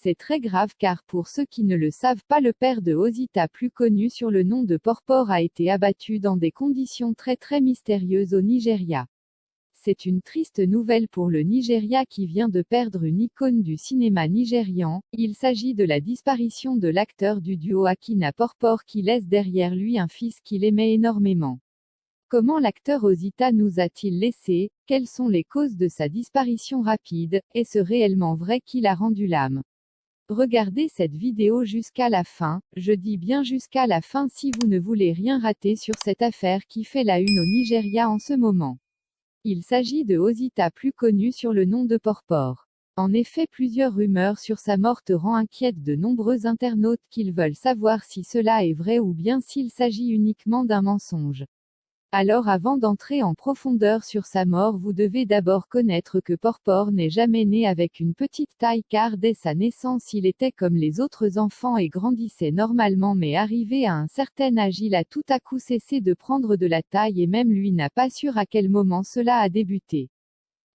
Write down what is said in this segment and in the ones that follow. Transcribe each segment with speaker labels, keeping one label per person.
Speaker 1: C'est très grave car pour ceux qui ne le savent pas, le père de Osita, plus connu sur le nom de Porpor, a été abattu dans des conditions très mystérieuses au Nigeria. C'est une triste nouvelle pour le Nigeria qui vient de perdre une icône du cinéma nigérian. Il s'agit de la disparition de l'acteur du duo Akina Porpor qui laisse derrière lui un fils qu'il aimait énormément. Comment l'acteur Osita nous a-t-il laissé? Quelles sont les causes de sa disparition rapide? Est-ce réellement vrai qu'il a rendu l'âme? Regardez cette vidéo jusqu'à la fin, je dis bien jusqu'à la fin si vous ne voulez rien rater sur cette affaire qui fait la une au Nigeria en ce moment. Il s'agit de Osita, plus connu sur le nom de Porpor. En effet, plusieurs rumeurs sur sa mort rend inquiète de nombreux internautes qui veulent savoir si cela est vrai ou bien s'il s'agit uniquement d'un mensonge. Alors avant d'entrer en profondeur sur sa mort, vous devez d'abord connaître que Porpor n'est jamais né avec une petite taille car dès sa naissance il était comme les autres enfants et grandissait normalement, mais arrivé à un certain âge il a tout à coup cessé de prendre de la taille et même lui n'a pas sûr à quel moment cela a débuté.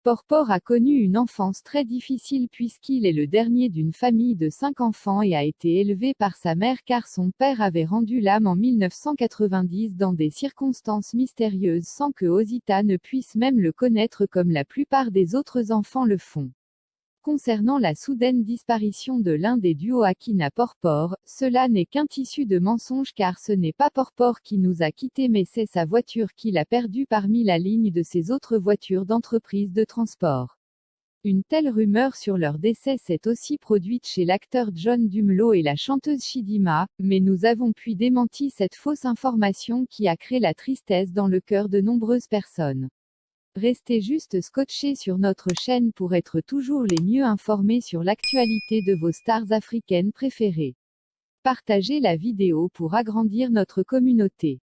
Speaker 1: Porpor a connu une enfance très difficile puisqu'il est le dernier d'une famille de 5 enfants et a été élevé par sa mère car son père avait rendu l'âme en 1990 dans des circonstances mystérieuses sans que Osita ne puisse même le connaître comme la plupart des autres enfants le font. Concernant la soudaine disparition de l'un des duos Akina Porpor, cela n'est qu'un tissu de mensonges car ce n'est pas Porpor qui nous a quittés mais c'est sa voiture qu'il a perdue parmi la ligne de ses autres voitures d'entreprise de transport. Une telle rumeur sur leur décès s'est aussi produite chez l'acteur John Dumlo et la chanteuse Chidinma, mais nous avons pu démentir cette fausse information qui a créé la tristesse dans le cœur de nombreuses personnes. Restez juste scotchés sur notre chaîne pour être toujours les mieux informés sur l'actualité de vos stars africaines préférées. Partagez la vidéo pour agrandir notre communauté.